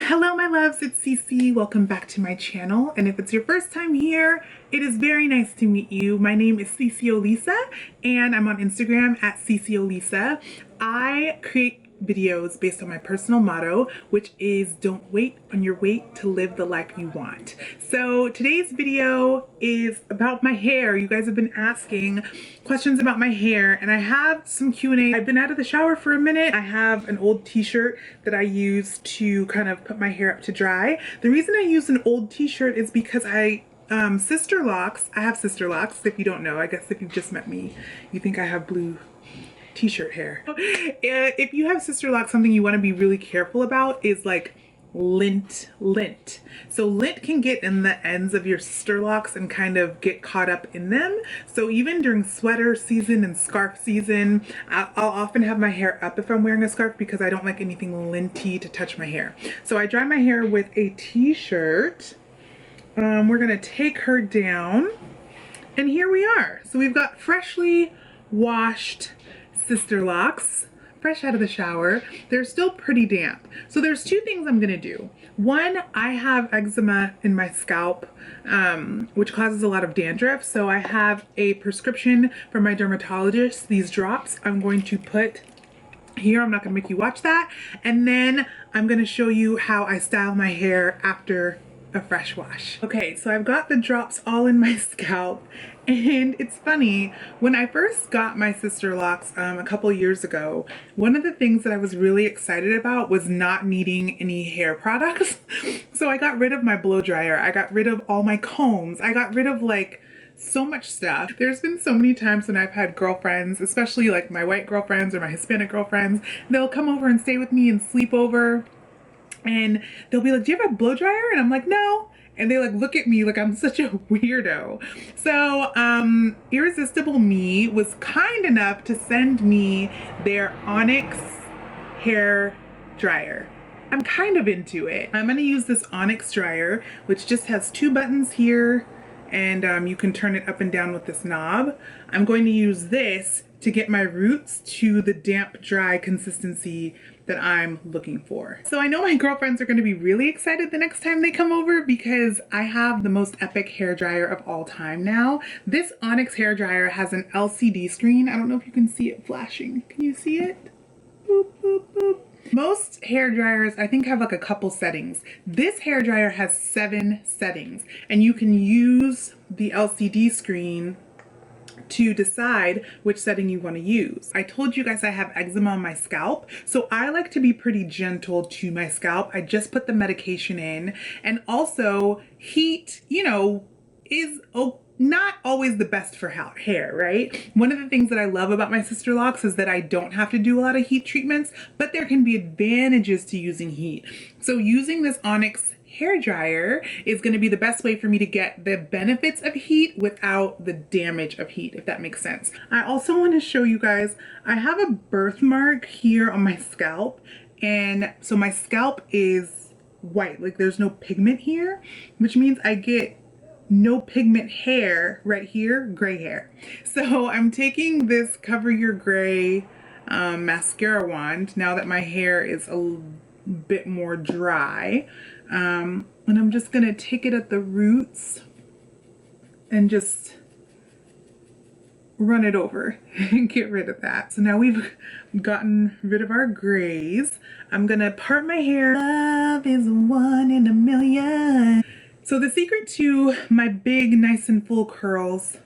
Hello my loves, it's CeCe. Welcome back to my channel, and if it's your first time here, it is very nice to meet you. My name is CeCe Olisa and I'm on Instagram at CeCe Olisa. I create videos based on my personal motto, which is don't wait on your weight to live the life you want. So today's video is about my hair. You guys have been asking questions about my hair and I have some Q&A. I've been out of the shower for a minute. I have an old t-shirt that I use to kind of put my hair up to dry. The reason I use an old t-shirt is because I have Sisterlocks. If you don't know, I guess if you've just met me, you think I have blue t-shirt hair. If you have Sisterlocks, something you want to be really careful about is like lint. So lint can get in the ends of your Sisterlocks and kind of get caught up in them. So even during sweater season and scarf season, I'll often have my hair up if I'm wearing a scarf because I don't like anything linty to touch my hair. So I dry my hair with a t-shirt. We're gonna take her down and here we are. So we've got freshly washed Sisterlocks, fresh out of the shower. They're still pretty damp. So there's two things I'm gonna do. One, I have eczema in my scalp, which causes a lot of dandruff. So I have a prescription from my dermatologist, these drops I'm going to put here. I'm not gonna make you watch that. And then I'm gonna show you how I style my hair after a fresh wash. Okay, so I've got the drops all in my scalp. And it's funny, when I first got my Sisterlocks a couple years ago, one of the things that I was really excited about was not needing any hair products. So I got rid of my blow dryer. I got rid of all my combs. I got rid of like so much stuff. There's been so many times when I've had girlfriends, especially like my white girlfriends or my Hispanic girlfriends, they'll come over and stay with me and sleep over. And they'll be like, do you have a blow dryer? And I'm like, no. And they like look at me like I'm such a weirdo. So Irresistible Me was kind enough to send me their Onyx hair dryer. I'm kind of into it. I'm gonna use this Onyx dryer, which just has two buttons here, and you can turn it up and down with this knob. I'm going to use this to get my roots to the damp, dry consistency that I'm looking for. So I know my girlfriends are going to be really excited the next time they come over because I have the most epic hair dryer of all time now. This Onyx hair dryer has an LCD screen. I don't know if you can see it flashing. Can you see it? Boop, boop, boop. Most hair dryers, I think, have like a couple settings. This hair dryer has 7 settings, and you can use the LCD screen to decide which setting you want to use. I told you guys I have eczema on my scalp, so I like to be pretty gentle to my scalp. I just put the medication in, and also heat, you know, is not always the best for hair, right? One of the things that I love about my Sisterlocks is that I don't have to do a lot of heat treatments, but there can be advantages to using heat. So using this Onyx hair dryer is going to be the best way for me to get the benefits of heat without the damage of heat, if that makes sense. I also want to show you guys, I have a birthmark here on my scalp, and so my scalp is white, like there's no pigment here, which means I get no pigment hair right here, gray hair. So I'm taking this Cover Your Gray mascara wand now that my hair is a bit more dry. And I'm just gonna take it at the roots and just run it over and get rid of that. So now we've gotten rid of our grays. I'm gonna part my hair. Love is 1 in a million. So the secret to my big, nice and full curls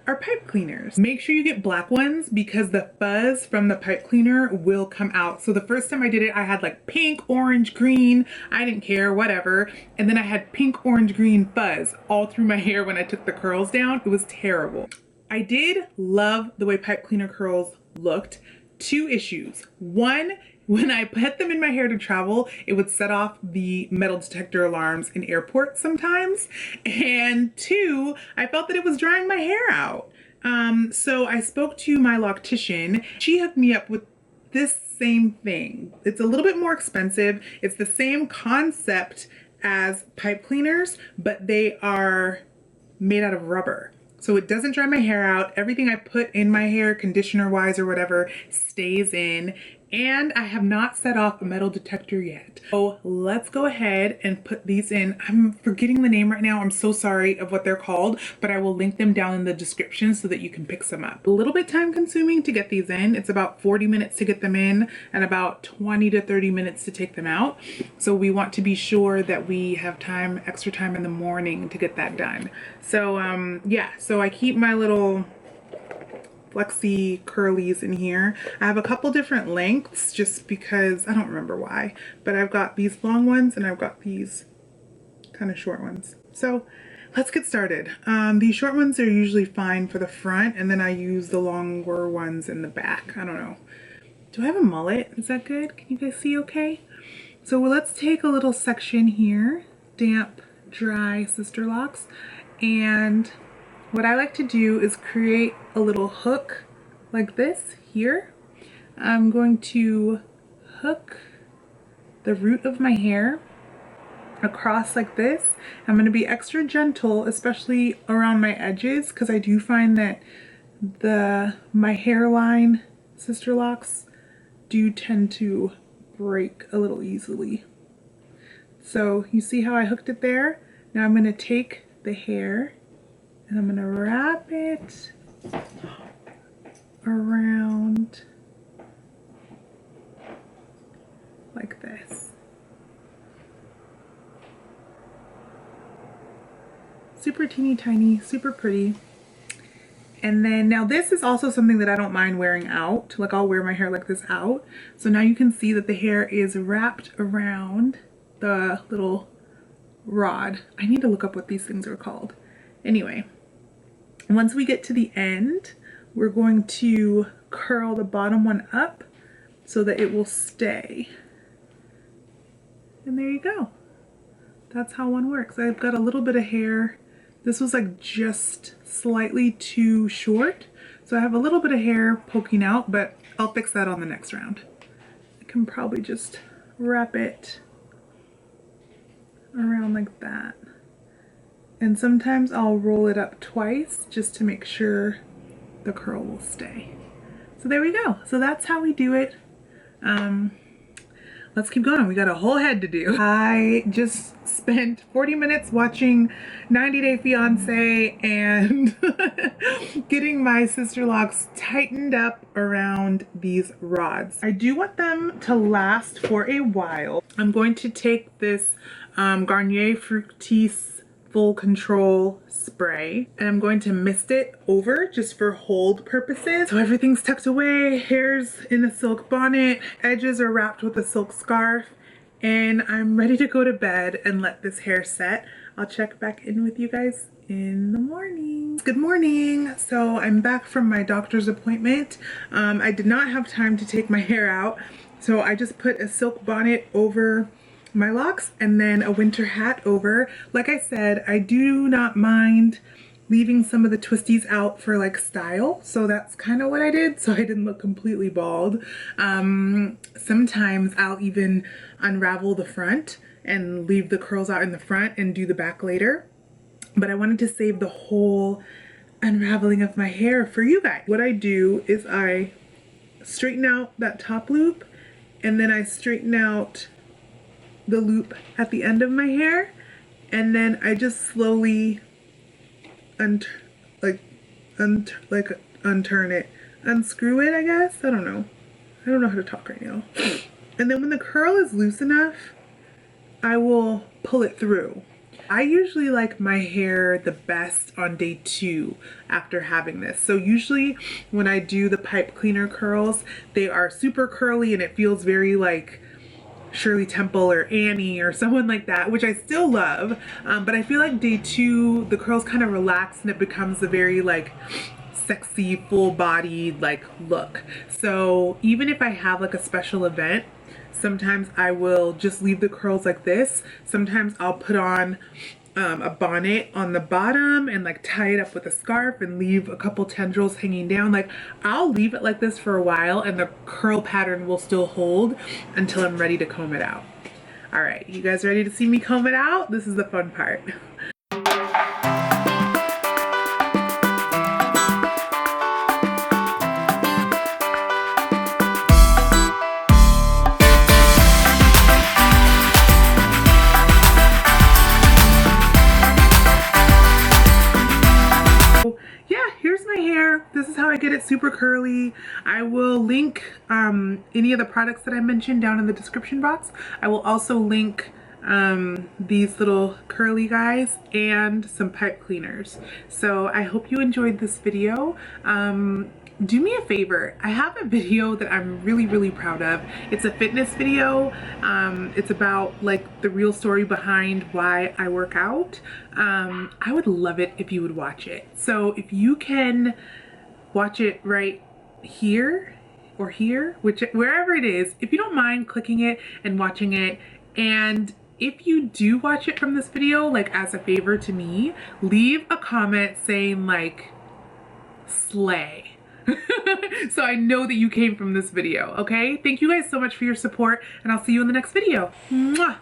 are pipe cleaners. Make sure you get black ones because the fuzz from the pipe cleaner will come out. So the first time I did it, I had like pink, orange, green. I didn't care, whatever. And then I had pink, orange, green fuzz all through my hair when I took the curls down. It was terrible. I did love the way pipe cleaner curls looked. 2 issues. One, when I put them in my hair to travel, it would set off the metal detector alarms in airports sometimes. And 2, I felt that it was drying my hair out. So I spoke to my loctician. She hooked me up with this same thing. It's a little bit more expensive. It's the same concept as pipe cleaners, but they are made out of rubber. So it doesn't dry my hair out. Everything I put in my hair, conditioner wise or whatever, stays in. And I have not set off a metal detector yet. So let's go ahead and put these in. I'm forgetting the name right now. I'm so sorry of what they're called, but I will link them down in the description so that you can pick some up. A little bit time consuming to get these in. It's about 40 minutes to get them in and about 20 to 30 minutes to take them out. So we want to be sure that we have time, extra time in the morning to get that done. So yeah, so I keep my little flexi curlies in here. I have a couple different lengths just because I don't remember why, but I've got these long ones and I've got these kind of short ones. So let's get started. These short ones are usually fine for the front, and then I use the longer ones in the back. I don't know. Do I have a mullet? Is that good? Can you guys see okay? So let's take a little section here, damp, dry Sisterlocks, and what I like to do is create a little hook like this here. I'm going to hook the root of my hair across like this. I'm going to be extra gentle, especially around my edges, because I do find that my hairline Sisterlocks do tend to break a little easily. So you see how I hooked it there? Now I'm going to take the hair and I'm gonna wrap it around like this. Super teeny tiny, super pretty. And then now this is also something that I don't mind wearing out. Like I'll wear my hair like this out. So now you can see that the hair is wrapped around the little rod. I need to look up what these things are called. Anyway, once we get to the end, we're going to curl the bottom one up so that it will stay. And there you go. That's how one works. I've got a little bit of hair. This was like just slightly too short. So I have a little bit of hair poking out, but I'll fix that on the next round. I can probably just wrap it around like that. And sometimes I'll roll it up twice just to make sure the curl will stay. So there we go. So that's how we do it. Let's keep going. We got a whole head to do. I just spent 40 minutes watching 90 Day Fiance and getting my Sisterlocks tightened up around these rods. I do want them to last for a while. I'm going to take this Garnier Fructis Full Control spray and I'm going to mist it over just for hold purposes. So everything's tucked away, hair's in a silk bonnet, edges are wrapped with a silk scarf, and I'm ready to go to bed and let this hair set. I'll check back in with you guys in the morning. Good morning. So I'm back from my doctor's appointment. I did not have time to take my hair out, so I just put a silk bonnet over my locks and then a winter hat over. Like I said, I do not mind leaving some of the twisties out for like style, so that's kind of what I did, so I didn't look completely bald. Sometimes I'll even unravel the front and leave the curls out in the front and do the back later, but I wanted to save the whole unraveling of my hair for you guys. What I do is I straighten out that top loop and then I straighten out the loop at the end of my hair, and then I just slowly unturn it, unscrew it, I guess. I don't know how to talk right now. And then when the curl is loose enough, I will pull it through. I usually like my hair the best on day 2 after having this. So usually when I do the pipe cleaner curls, they are super curly and it feels very like Shirley Temple or Annie or someone like that, which I still love, but I feel like day 2 the curls kind of relax and it becomes a very like sexy full-bodied like look. So even if I have like a special event, sometimes I will just leave the curls like this. Sometimes I'll put on a bonnet on the bottom and like tie it up with a scarf and leave a couple tendrils hanging down. Like I'll leave it like this for a while and the curl pattern will still hold until I'm ready to comb it out. All right, you guys ready to see me comb it out? This is the fun part. get it super curly. I will link any of the products that I mentioned down in the description box. I will also link these little curly guys and some pipe cleaners. So I hope you enjoyed this video. Do me a favor, I have a video that I'm really proud of. It's a fitness video. It's about like the real story behind why I work out. I would love it if you would watch it. So if you can watch it right here or here, wherever it is, if you don't mind clicking it and watching it. And if you do watch it from this video, like as a favor to me, leave a comment saying like slay. So I know that you came from this video, okay? Thank you guys so much for your support, and I'll see you in the next video. Mwah!